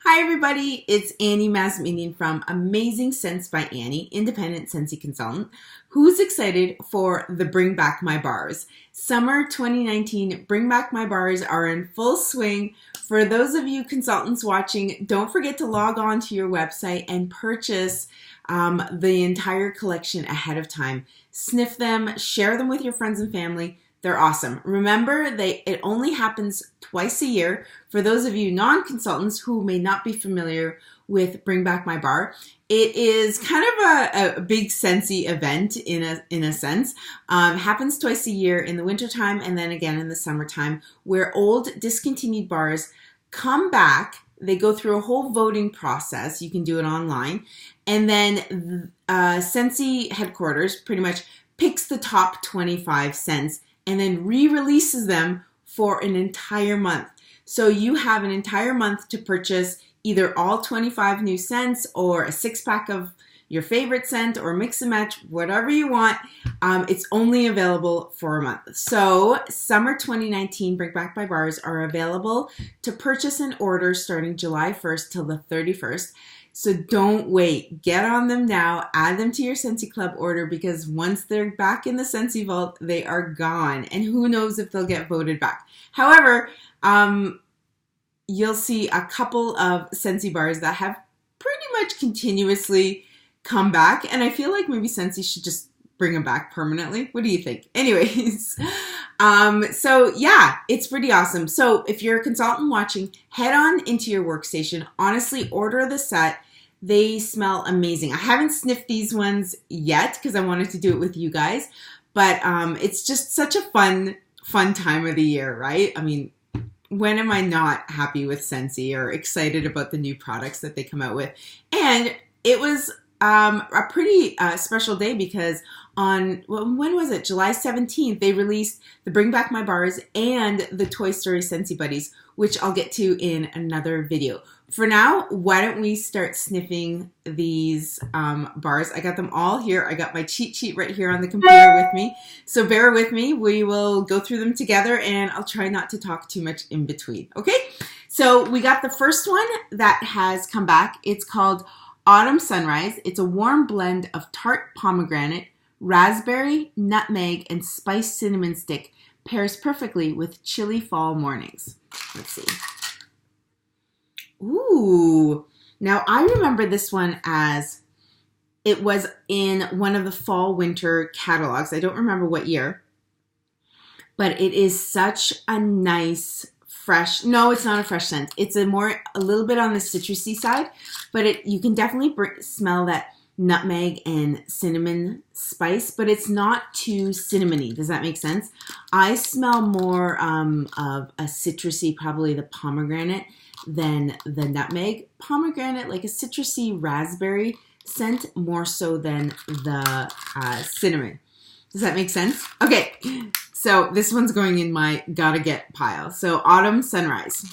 Hi everybody, it's Annie Mazmanian from Amazing Scents by Annie, independent Scentsy consultant, who's excited for the Bring Back My Bars. Summer 2019 Bring Back My Bars are in full swing. For those of you consultants watching, don't forget to log on to your website and purchase the entire collection ahead of time. Sniff them, share them with your friends and family. They're awesome. Remember, it only happens twice a year. For those of you non-consultants who may not be familiar with Bring Back My Bar, it is kind of a big Scentsy event in a sense. Happens twice a year in the wintertime and then again in the summertime, where old discontinued bars come back. They go through a whole voting process. You can do it online. And then Scentsy headquarters pretty much picks the top 25 scents and then re-releases them for an entire month. So you have an entire month to purchase either all 25 new scents or a 6-pack of your favorite scent or mix and match, whatever you want. It's only available for a month. So summer 2019 Bring Back My Bars are available to purchase and order starting July 1st till the 31st. So don't wait. Get on them now. Add them to your Scentsy Club order because once they're back in the Scentsy vault, they are gone. And who knows if they'll get voted back. However, you'll see a couple of Scentsy bars that have pretty much continuously come back. And I feel like maybe Scentsy should just bring them back permanently. What do you think? Anyways, so yeah, it's pretty awesome. So if you're a consultant watching, head on into your workstation. Honestly, order the set. They smell amazing. I haven't sniffed these ones yet because I wanted to do it with you guys, but it's just such a fun time of the year, right? I mean, when am I not happy with Scentsy or excited about the new products that they come out with? And it was a pretty special day because when was it? July 17th, they released the Bring Back My Bars and the Toy Story Scentsy Buddies, which I'll get to in another video. For now, why don't we start sniffing these bars? I got them all here. I got my cheat sheet right here on the computer with me. So bear with me. We will go through them together and I'll try not to talk too much in between. Okay, so we got the first one that has come back. It's called Autumn Sunrise. It's a warm blend of tart pomegranate, raspberry, nutmeg, and spiced cinnamon stick. Pairs perfectly with chilly fall mornings. Let's see. Ooh. Now I remember this one as it was in one of the fall winter catalogs. I don't remember what year, but it is such a nice fresh, no, it's not a fresh scent. It's a little bit on the citrusy side, but you can definitely smell that nutmeg and cinnamon spice, but it's not too cinnamony. Does that make sense? I smell more of a citrusy, probably the pomegranate, than the nutmeg. Pomegranate, like a citrusy raspberry scent, more so than the cinnamon. Does that make sense? Okay, so this one's going in my gotta get pile. So Autumn Sunrise.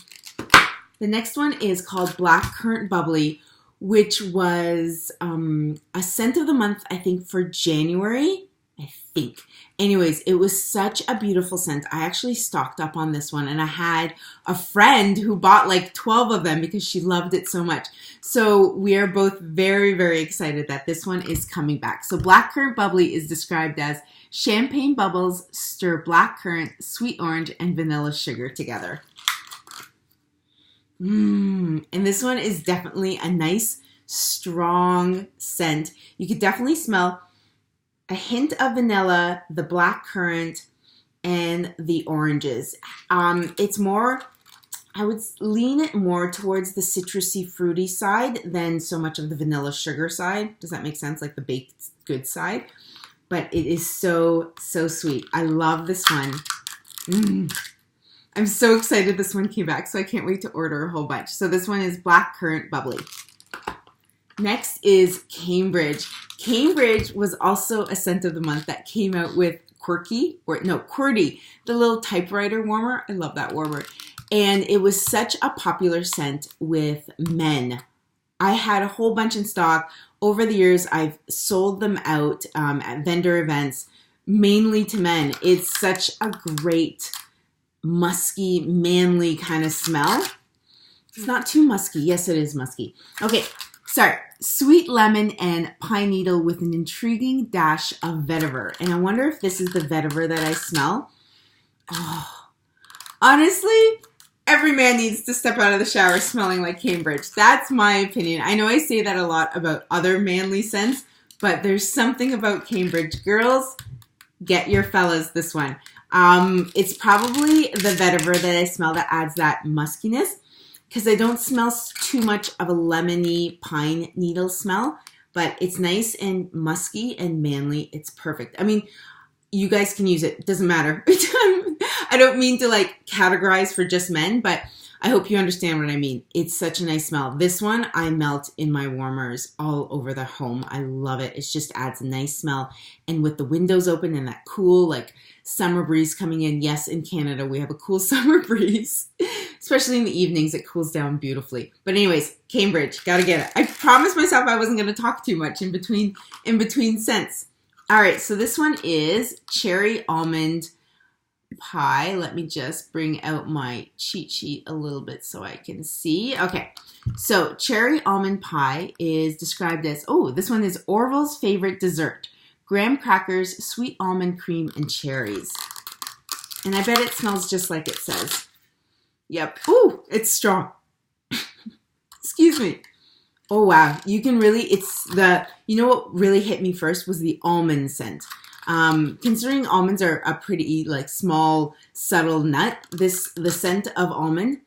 The next one is called Blackcurrant Bubbly, which was a scent of the month, I think, for January, I think. Anyways, it was such a beautiful scent. I actually stocked up on this one, and I had a friend who bought like 12 of them because she loved it so much. So we are both very, very excited that this one is coming back. So Blackcurrant Bubbly is described as champagne bubbles stir blackcurrant, sweet orange, and vanilla sugar together. And this one is definitely a nice, strong scent. You could definitely smell a hint of vanilla, the blackcurrant, and the oranges. It's more, I would lean it more towards the citrusy, fruity side than so much of the vanilla sugar side. Does that make sense? Like the baked goods side. But it is so, so sweet. I love this one. I'm so excited this one came back, so I can't wait to order a whole bunch. So this one is Blackcurrant Bubbly. Next is Cambridge. Cambridge was also a scent of the month that came out with QWERTY, the little typewriter warmer. I love that warmer. And it was such a popular scent with men. I had a whole bunch in stock. Over the years, I've sold them out at vendor events, mainly to men. It's such a great musky, manly kind of smell. It's not too musky. Yes, it is musky. Okay, sorry. Sweet lemon and pine needle with an intriguing dash of vetiver. And I wonder if this is the vetiver that I smell. Oh, honestly, every man needs to step out of the shower smelling like Cambridge. That's my opinion. I know I say that a lot about other manly scents, but there's something about Cambridge. Girls, get your fellas this one. It's probably the vetiver that I smell that adds that muskiness, because I don't smell too much of a lemony pine needle smell, but it's nice and musky and manly. It's perfect. I mean, you guys can use it. It doesn't matter. I don't mean to like categorize for just men, but I hope you understand what I mean. It's such a nice smell. This one I melt in my warmers all over the home. I love it. It just adds a nice smell. And with the windows open and that cool like summer breeze coming in. Yes, in Canada we have a cool summer breeze. Especially in the evenings, it cools down beautifully. But anyways, Cambridge, gotta get it. I promised myself I wasn't gonna talk too much in between scents. All right, so this one is Cherry Almond Pie. Let me just bring out my cheat sheet a little bit so I can see. Okay, so Cherry Almond Pie is described as, oh, this one is Orville's favorite dessert. Graham crackers, sweet almond cream, and cherries. And I bet it smells just like it says. Yep. Ooh, it's strong. Excuse me. Oh, wow. You can really, you know what really hit me first was the almond scent. Considering almonds are a pretty like small, subtle nut, the scent of almond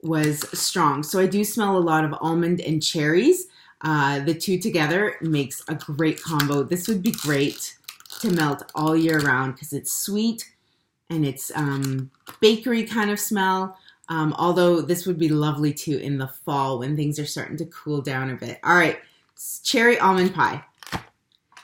was strong. So I do smell a lot of almond and cherries. The two together makes a great combo. This would be great to melt all year round because it's sweet and it's bakery kind of smell. Although this would be lovely too in the fall when things are starting to cool down a bit. All right, Cherry Almond Pie.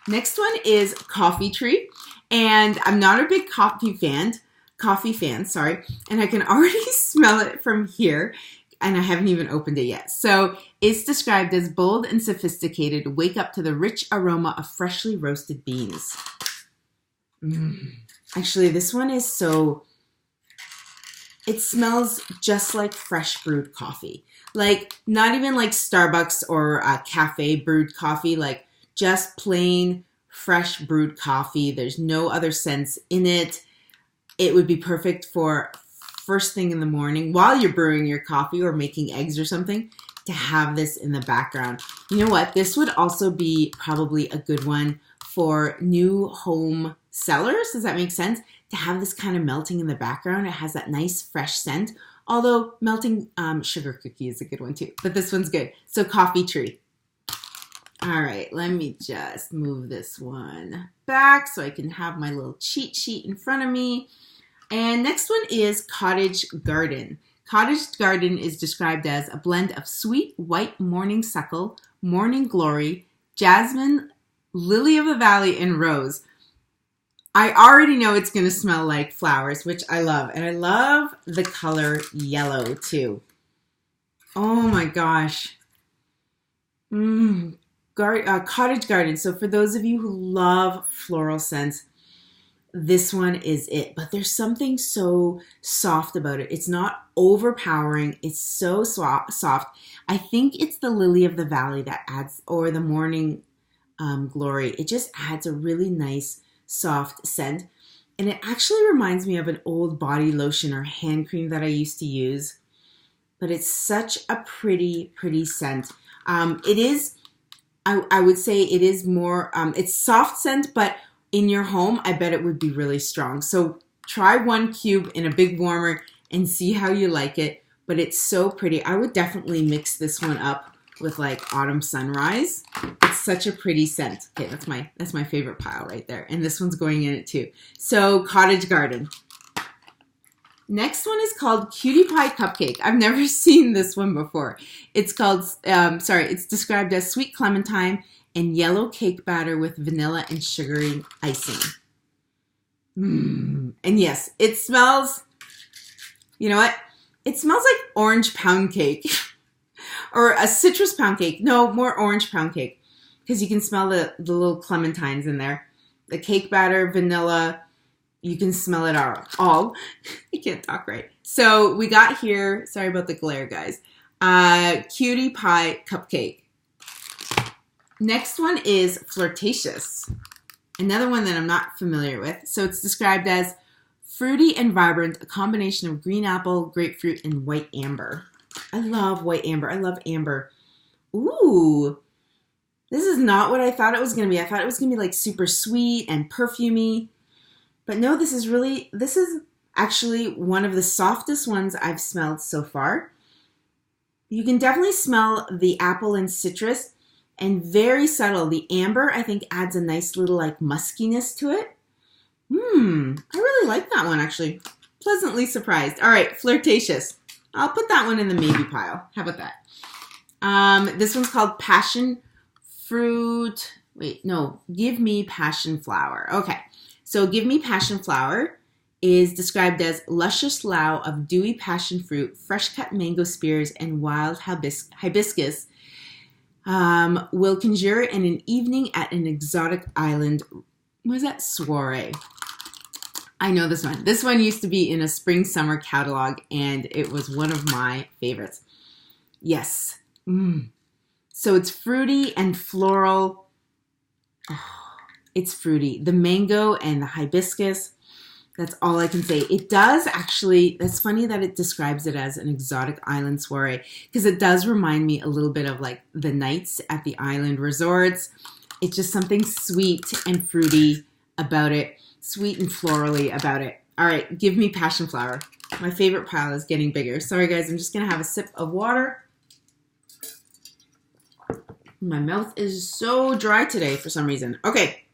Next one is Coffee Tree. And I'm not a big coffee fan, and I can already smell it from here. And I haven't even opened it yet. So it's described as bold and sophisticated. Wake up to the rich aroma of freshly roasted beans. Actually, this one is so... It smells just like fresh brewed coffee. Like, not even like Starbucks or cafe brewed coffee. Like, just plain fresh brewed coffee. There's no other scents in it. It would be perfect for first thing in the morning while you're brewing your coffee or making eggs or something, to have this in the background. You know what? This would also be probably a good one for new home sellers. Does that make sense? To have this kind of melting in the background. It has that nice fresh scent. Although melting sugar cookie is a good one too. But this one's good. So Coffee Tree. All right, let me just move this one back so I can have my little cheat sheet in front of me. And next one is Cottage Garden. Cottage Garden is described as a blend of sweet white morning suckle, morning glory, jasmine, lily of the valley, and rose. I already know it's going to smell like flowers, which I love. And I love the color yellow too. Oh my gosh. Cottage Garden. So for those of you who love floral scents, this one is it. But there's something so soft about it. It's not overpowering. It's so soft. I think it's the lily of the valley that adds, or the morning glory. It just adds a really nice soft scent. And it actually reminds me of an old body lotion or hand cream that I used to use. But it's such a pretty, pretty scent. It is, I would say it is more, it's soft scent, but in your home, I bet it would be really strong. So try 1 cube in a big warmer and see how you like it. But it's so pretty. I would definitely mix this one up with like Autumn Sunrise. It's such a pretty scent. Okay, that's my favorite pile right there. And this one's going in it too. So Cottage Garden. Next one is called Cutie Pie Cupcake. I've never seen this one before. It's called, it's described as sweet clementine and yellow cake batter with vanilla and sugary icing. And yes, it smells, you know what? It smells like orange pound cake or a citrus pound cake. No, more orange pound cake, because you can smell the little clementines in there. The cake batter, vanilla, you can smell it all. I can't talk right. So we got here, sorry about the glare, guys. Cutie Pie Cupcake. Next one is Flirtatious. Another one that I'm not familiar with. So it's described as fruity and vibrant, a combination of green apple, grapefruit, and white amber. I love white amber. I love amber. Ooh, this is not what I thought it was going to be. I thought it was going to be like super sweet and perfumey. But no, this is actually one of the softest ones I've smelled so far. You can definitely smell the apple and citrus, and very subtle. The amber, I think, adds a nice little like muskiness to it. I really like that one, actually. Pleasantly surprised. All right, Flirtatious. I'll put that one in the maybe pile. How about that? This one's called Passion Fruit. Wait, no, Give Me Passion Flower. Okay, so Give Me Passion Flower is described as luscious slough of dewy passion fruit, fresh cut mango spears, and wild hibiscus. Will conjure in an evening at an exotic island. What is that? Soiree. I know this one. This one used to be in a spring summer catalog, and it was one of my favorites. Yes. So it's fruity and floral. Oh, it's fruity. The mango and the hibiscus. That's all I can say. It does actually, that's funny that it describes it as an exotic island soiree, because it does remind me a little bit of like the nights at the island resorts. It's just something sweet and fruity about it, sweet and florally about it. All right, Give Me Passion Flower. My favorite pile is getting bigger. Sorry guys, I'm just gonna have a sip of water. My mouth is so dry today for some reason. Okay,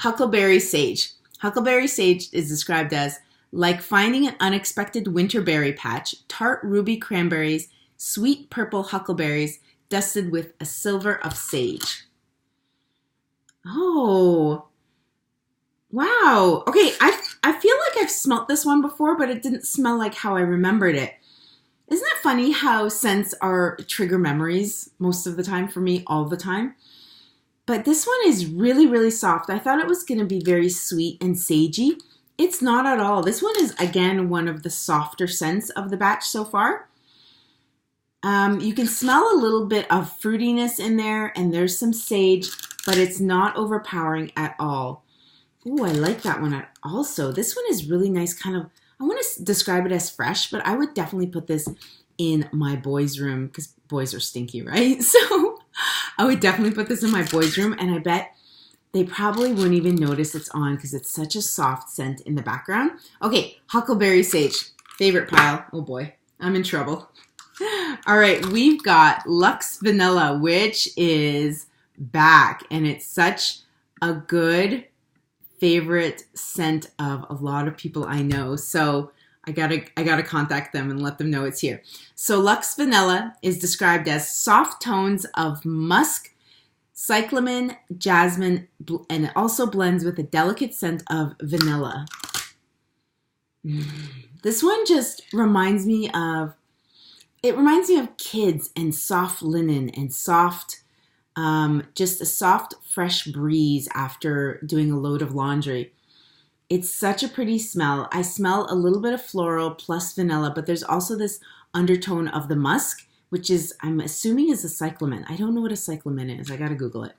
Huckleberry Sage. Huckleberry Sage is described as like finding an unexpected winter berry patch, tart ruby cranberries, sweet purple huckleberries, dusted with a silver of sage. Oh, wow. Okay, I feel like I've smelt this one before, but it didn't smell like how I remembered it. Isn't it funny how scents are trigger memories most of the time for me, all the time? But this one is really, really soft. I thought it was going to be very sweet and sagey. It's not at all. This one is, again, one of the softer scents of the batch so far. You can smell a little bit of fruitiness in there, and there's some sage, but it's not overpowering at all. Ooh, I like that one also. This one is really nice, kind of, I want to describe it as fresh, but I would definitely put this in my boys' room, because boys are stinky, right? So I would definitely put this in my boys' room, and I bet they probably wouldn't even notice it's on because it's such a soft scent in the background. Okay, Huckleberry Sage, favorite pile. Oh boy, I'm in trouble. All right, we've got Lux Vanilla, which is back, and it's such a good favorite scent of a lot of people I know. So I gotta contact them and let them know it's here. So Lux Vanilla is described as soft tones of musk, cyclamen, jasmine, and it also blends with a delicate scent of vanilla. This one just reminds me of kids and soft linen and soft, just a soft, fresh breeze after doing a load of laundry. It's such a pretty smell. I smell a little bit of floral plus vanilla, but there's also this undertone of the musk, which is, I'm assuming, is a cyclamen. I don't know what a cyclamen is. I gotta Google it.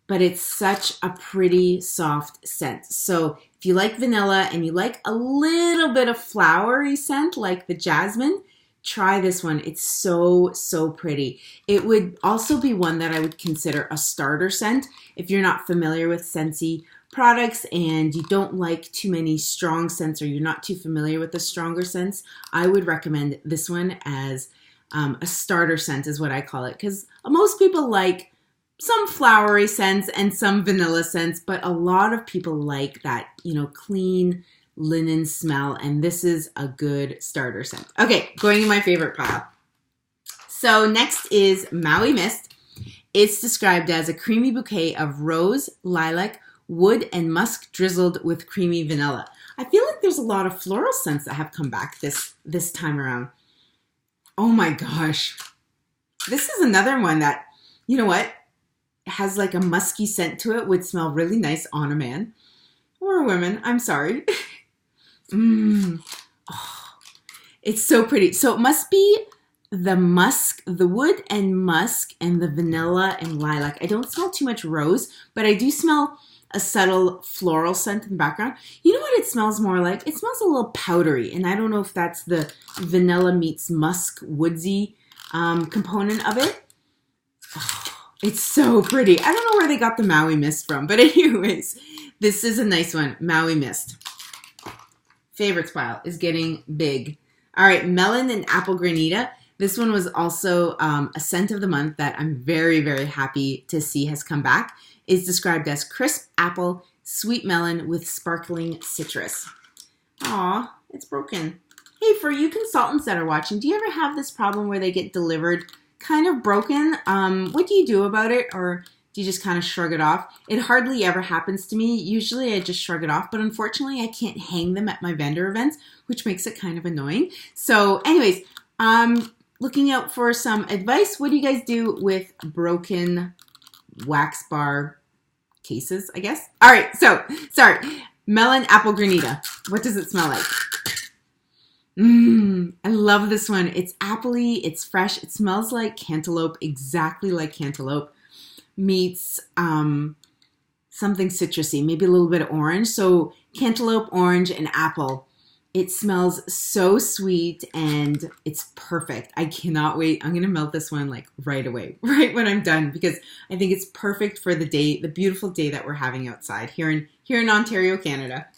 But it's such a pretty soft scent. So if you like vanilla and you like a little bit of flowery scent like the jasmine, try this one. It's so, so pretty. It would also be one that I would consider a starter scent if you're not familiar with Scentsy products and you don't like too many strong scents, or you're not too familiar with the stronger scents. I would recommend this one as a starter scent is what I call it, because most people like some flowery scents and some vanilla scents, but a lot of people like that, clean linen smell, and this is a good starter scent. Okay, going in my favorite pile. So next is Maui Mist. It's described as a creamy bouquet of rose, lilac, wood, and musk drizzled with creamy vanilla. I feel like there's a lot of floral scents that have come back this time around. Oh my gosh. This is another one that, you know what, has like a musky scent to it, would smell really nice on a man or a woman. I'm sorry. Oh, it's so pretty. So it must be the musk, the wood and musk, and the vanilla and lilac. I don't smell too much rose, but I do smell a subtle floral scent in the background. You know what it smells more like? It smells a little powdery, and I don't know if that's the vanilla meets musk woodsy component of it. Oh, it's so pretty. I don't know where they got the Maui Mist from, but anyways, this is a nice one, Maui Mist. Favorites pile is getting big. All right, Melon and Apple Granita. This one was also a scent of the month that I'm very, very happy to see has come back. It's described as crisp apple, sweet melon with sparkling citrus. Aw, it's broken. Hey, for you consultants that are watching, do you ever have this problem where they get delivered kind of broken? What do you do about it? Or do you just kind of shrug it off? It hardly ever happens to me. Usually I just shrug it off, but unfortunately I can't hang them at my vendor events, which makes it kind of annoying. So anyways, looking out for some advice. What do you guys do with broken wax bar cases, I guess? All right, so, sorry. Melon Apple Granita. What does it smell like? I love this one. It's appley, it's fresh. It smells like cantaloupe, exactly like cantaloupe, meets something citrusy, maybe a little bit of orange. So cantaloupe, orange, and apple. It smells so sweet and it's perfect. I cannot wait. I'm going to melt this one like right away, right when I'm done, because I think it's perfect for the day, the beautiful day that we're having outside here in Ontario, Canada.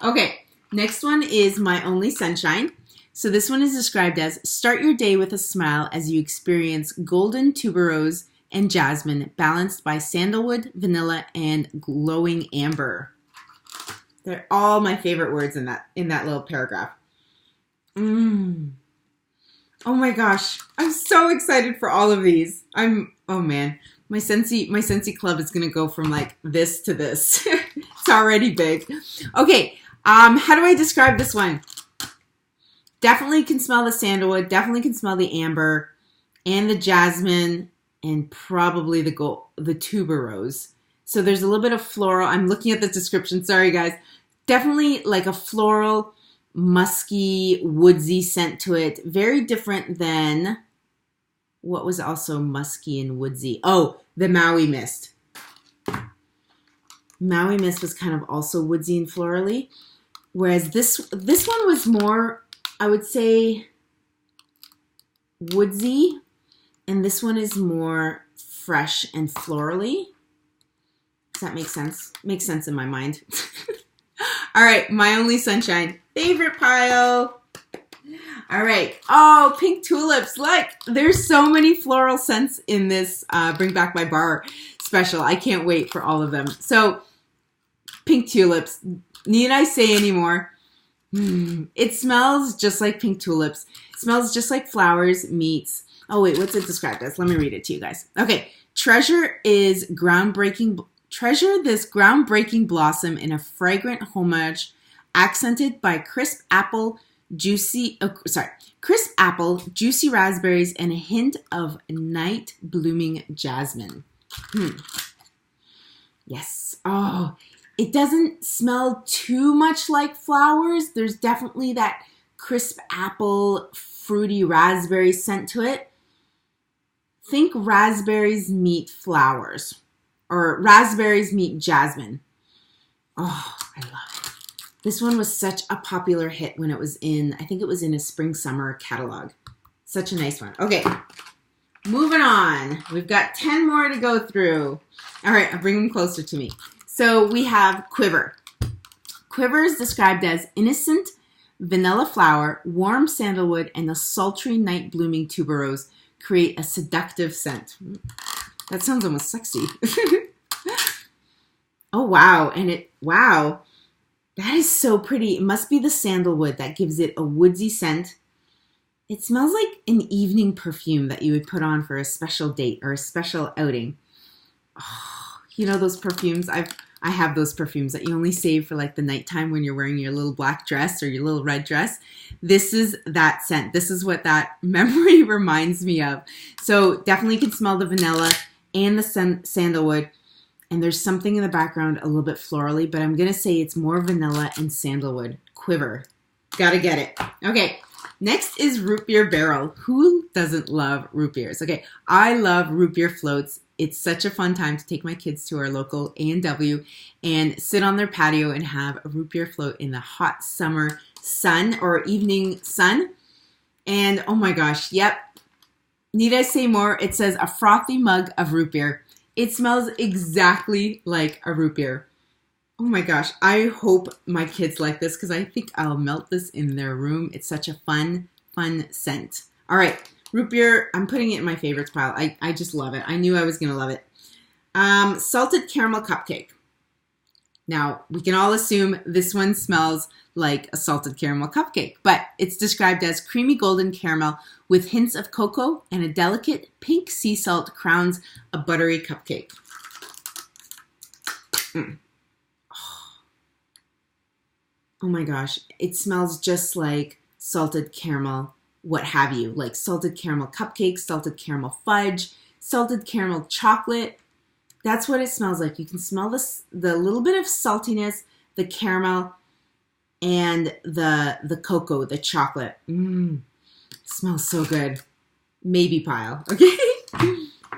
Okay, next one is My Only Sunshine. So this one is described as start your day with a smile as you experience golden tuberose and jasmine balanced by sandalwood, vanilla, and glowing amber. They're all my favorite words in that little paragraph. Oh my gosh. I'm so excited for all of these. Oh man. My Scentsy club is going to go from like this to this. It's already big. Okay. How do I describe this one? Definitely can smell the sandalwood. Definitely can smell the amber and the jasmine and probably the tuberose. So there's a little bit of floral. I'm looking at the description. Sorry, guys. Definitely like a floral, musky, woodsy scent to it. Very different than what was also musky and woodsy. Oh, the Maui Mist. Maui Mist was kind of also woodsy and florally. Whereas this one was more, I would say, woodsy. And this one is more fresh and florally. Does that make sense? Makes sense in my mind. All right, My Only Sunshine. Favorite pile. All right. Oh, pink tulips. Look, there's so many floral scents in this Bring Back My Bar special. I can't wait for all of them. So, pink tulips. Need I say any more? It smells just like pink tulips. It smells just like flowers meets... Oh, wait, what's it described as? Let me read it to you guys. Okay. Treasure this groundbreaking blossom in a fragrant homage accented by crisp apple, juicy raspberries, and a hint of night blooming jasmine. Yes. Oh, it doesn't smell too much like flowers. There's definitely that crisp apple, fruity raspberry scent to it. Think raspberries meet flowers. Or raspberries meet jasmine. Oh, I love it. This one was such a popular hit when it was in, I think it was in a spring-summer catalog. Such a nice one. Okay, moving on. We've got 10 more to go through. All right, I'll bring them closer to me. So we have Quiver. Quiver is described as innocent vanilla flower, warm sandalwood, and a sultry night blooming tuberose create a seductive scent. That sounds almost sexy. Oh, wow. Wow. That is so pretty. It must be the sandalwood that gives it a woodsy scent. It smells like an evening perfume that you would put on for a special date or a special outing. Oh, you know those perfumes? I have those perfumes that you only save for like the nighttime when you're wearing your little black dress or your little red dress. This is that scent. This is what that memory reminds me of. So definitely can smell the vanilla and the sandalwood. And there's something in the background a little bit florally, but I'm going to say it's more vanilla and sandalwood. Quiver. Gotta get it. Okay. Next is root beer barrel. Who doesn't love root beers? Okay, I love root beer floats. It's such a fun time to take my kids to our local A&W and sit on their patio and have a root beer float in the hot summer sun or evening sun. And oh my gosh, yep. Need I say more? It says a frothy mug of root beer. It smells exactly like a root beer. Oh my gosh, I hope my kids like this because I think I'll melt this in their room. It's such a fun scent. All right, root beer, I'm putting it in my favorites pile. I just love it. I knew I was going to love it. Salted caramel cupcake. Now, we can all assume this one smells like a salted caramel cupcake, but it's described as creamy golden caramel with hints of cocoa and a delicate pink sea salt crowns a buttery cupcake. Oh my gosh, it smells just like salted caramel, what have you, like salted caramel cupcakes, salted caramel fudge, salted caramel chocolate. That's what it smells like. You can smell this, the little bit of saltiness, the caramel, and the cocoa, the chocolate. It smells so good. Maybe pile, okay?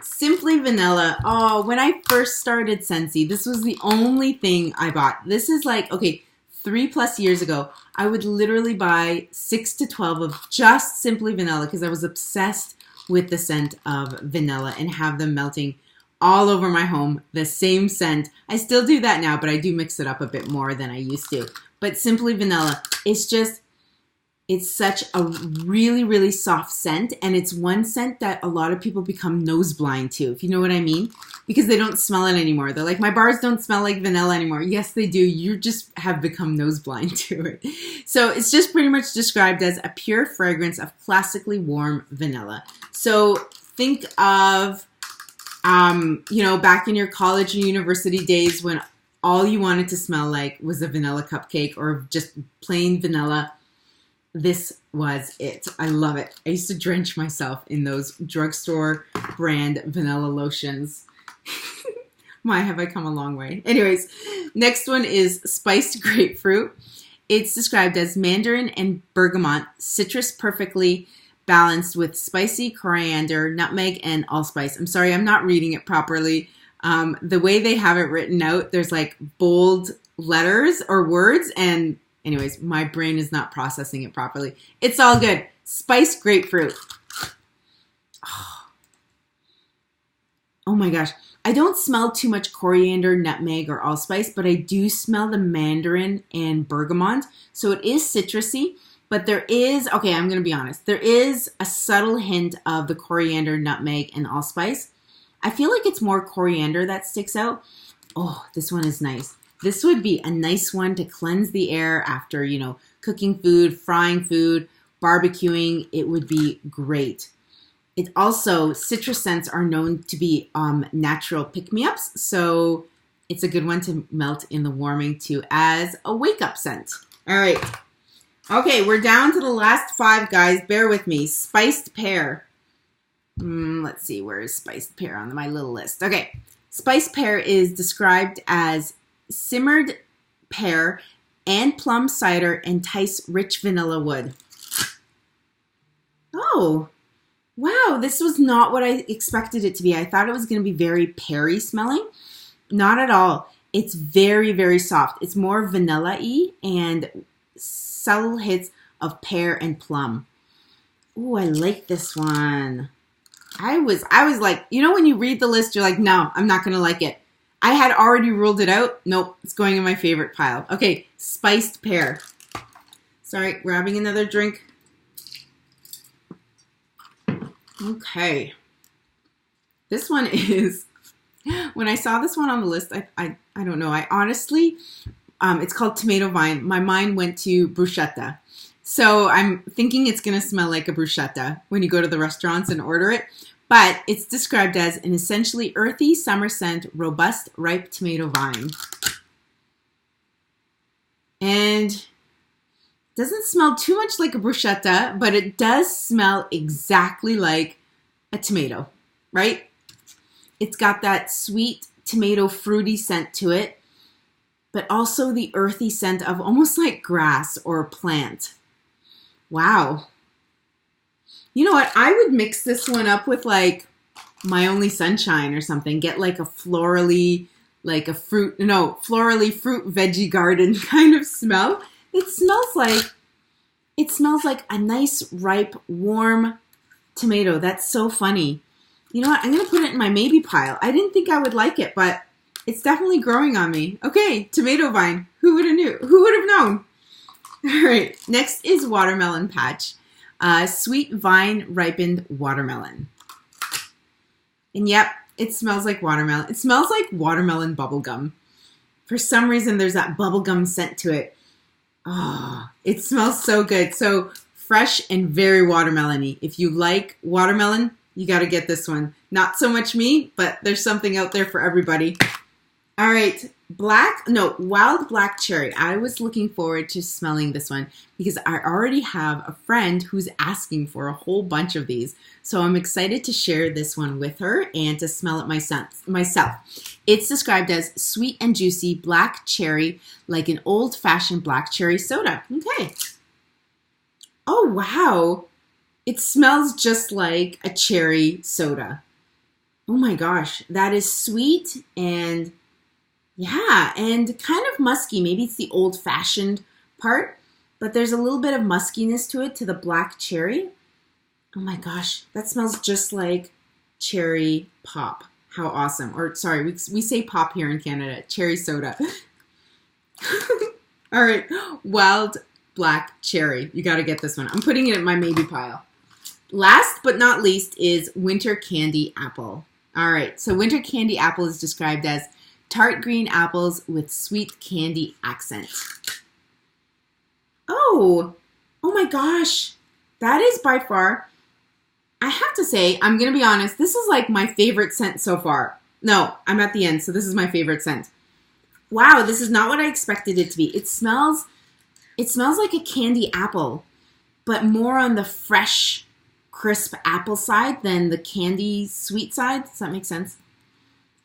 Simply Vanilla. Oh, when I first started Scentsy, this was the only thing I bought. This is like, okay, 3+ years ago, I would literally buy 6 to 12 of just Simply Vanilla because I was obsessed with the scent of vanilla and have them melting all over my home, the same scent. I still do that now, but I do mix it up a bit more than I used to. But Simply Vanilla, it's such a really, really soft scent, and it's one scent that a lot of people become nose blind to, if you know what I mean, because they don't smell it anymore. They're like, my bars don't smell like vanilla anymore. Yes, they do. You just have become nose blind to it. So it's just pretty much described as a pure fragrance of classically warm vanilla. So think of, back in your college or university days when all you wanted to smell like was a vanilla cupcake or just plain vanilla. This was it. I love it. I used to drench myself in those drugstore brand vanilla lotions. My, have I come a long way. Anyways, next one is spiced grapefruit. It's described as mandarin and bergamot, citrus perfectly balanced with spicy coriander, nutmeg, and allspice. I'm sorry, I'm not reading it properly. The way they have it written out, there's like bold letters or words, and anyways, my brain is not processing it properly. It's all good. Spiced grapefruit. Oh my gosh. I don't smell too much coriander, nutmeg, or allspice, but I do smell the mandarin and bergamot. So it is citrusy, but there is, okay, I'm going to be honest, there is a subtle hint of the coriander, nutmeg, and allspice. I feel like it's more coriander that sticks out. Oh, this one is nice. This would be a nice one to cleanse the air after, cooking food, frying food, barbecuing. It would be great. It also, citrus scents are known to be natural pick-me-ups, so it's a good one to melt in the warming too as a wake-up scent. All right. Okay, we're down to the last 5, guys. Bear with me. Spiced pear. Let's see, where is spiced pear on my little list? Okay. Spiced pear is described as simmered pear and plum cider entice rich vanilla wood. Oh, wow. This was not what I expected it to be. I thought it was going to be very peary smelling. Not at all. It's very, very soft. It's more vanilla-y and subtle hits of pear and plum. Ooh, I like this one. I was like, when you read the list, you're like, no, I'm not going to like it. I had already ruled it out. Nope, it's going in my favorite pile. Okay, spiced pear. Sorry, grabbing another drink. Okay. This one is, when I saw this one on the list, I don't know. I honestly, it's called Tomato Vine. My mind went to bruschetta. So I'm thinking it's going to smell like a bruschetta when you go to the restaurants and order it. But it's described as an essentially earthy summer scent, robust, ripe tomato vine. And it doesn't smell too much like a bruschetta, but it does smell exactly like a tomato, right? It's got that sweet tomato fruity scent to it, but also the earthy scent of almost like grass or a plant. Wow. You know what? I would mix this one up with like My Only Sunshine or something. Get like a florally, like a florally fruit veggie garden kind of smell. It smells like a nice, ripe, warm tomato. That's so funny. You know what? I'm going to put it in my maybe pile. I didn't think I would like it, but it's definitely growing on me. Okay, tomato vine. Who would have knew? Who would have known? All right, next is watermelon patch. Sweet vine ripened watermelon. And yep, it smells like watermelon. It smells like watermelon bubblegum. For some reason, there's that bubblegum scent to it. Oh, it smells so good. So fresh and very watermelon-y. If you like watermelon, you got to get this one. Not so much me, but there's something out there for everybody. All right, wild black cherry. I was looking forward to smelling this one because I already have a friend who's asking for a whole bunch of these. So I'm excited to share this one with her and to smell it myself. It's described as sweet and juicy black cherry, like an old-fashioned black cherry soda. Okay. Oh, wow. It smells just like a cherry soda. Oh my gosh, that is sweet and yeah, and kind of musky. Maybe it's the old-fashioned part, but there's a little bit of muskiness to it, to the black cherry. Oh my gosh, that smells just like cherry pop. How awesome. Or sorry, we say pop here in Canada, cherry soda. All right, wild black cherry. You got to get this one. I'm putting it in my maybe pile. Last but not least is winter candy apple. All right, so winter candy apple is described as tart green apples with sweet candy accent. Oh my gosh. That is by far, I have to say, I'm going to be honest, this is like my favorite scent so far. No, I'm at the end, so this is my favorite scent. Wow, this is not what I expected it to be. It smells like a candy apple, but more on the fresh, crisp apple side than the candy sweet side. Does that make sense?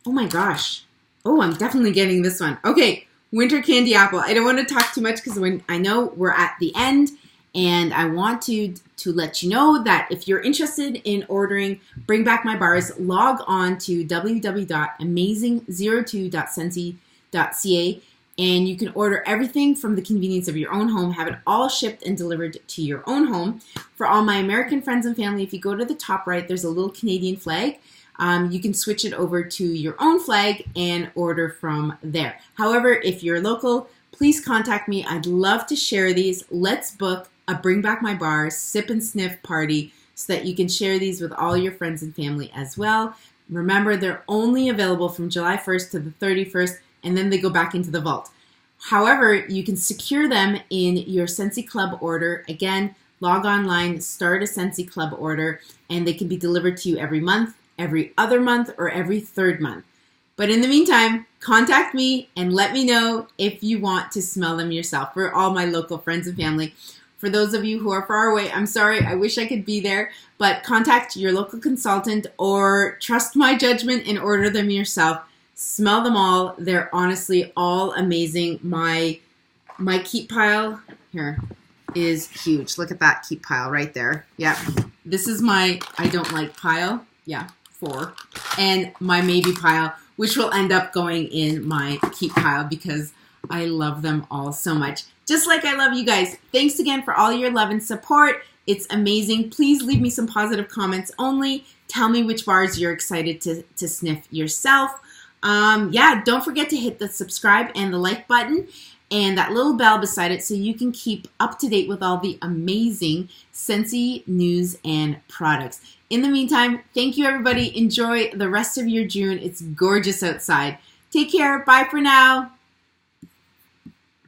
Oh my gosh. Oh, I'm definitely getting this one. Okay, winter candy apple. I don't want to talk too much because I know we're at the end, and I want to let you know that if you're interested in ordering Bring Back My Bars, log on to www.amazing02.scentsy.ca, and you can order everything from the convenience of your own home, have it all shipped and delivered to your own home. For all my American friends and family, if you go to the top right, there's a little Canadian flag. You can switch it over to your own flag and order from there. However, if you're local, please contact me. I'd love to share these. Let's book a Bring Back My Bars sip and sniff party so that you can share these with all your friends and family as well. Remember, they're only available from July 1st to the 31st, and then they go back into the vault. However, you can secure them in your Scentsy Club order. Again, log online, start a Scentsy Club order, and they can be delivered to you every month, every other month, or every third month. But in the meantime, contact me and let me know if you want to smell them yourself. For all my local friends and family. For those of you who are far away, I'm sorry, I wish I could be there, but contact your local consultant or trust my judgment and order them yourself. Smell them all. They're honestly all amazing. My keep pile here is huge. Look at that keep pile right there. Yeah, this is my I don't like pile. Yeah. 4, and my maybe pile, which will end up going in my keep pile because I love them all so much. Just like I love you guys. Thanks again for all your love and support. It's amazing. Please leave me some positive comments only. Tell me which bars you're excited to sniff yourself. Yeah, don't forget to hit the subscribe and the like button and that little bell beside it so you can keep up to date with all the amazing Scentsy news and products. In the meantime, thank you everybody. Enjoy the rest of your June. It's gorgeous outside. Take care. Bye for now.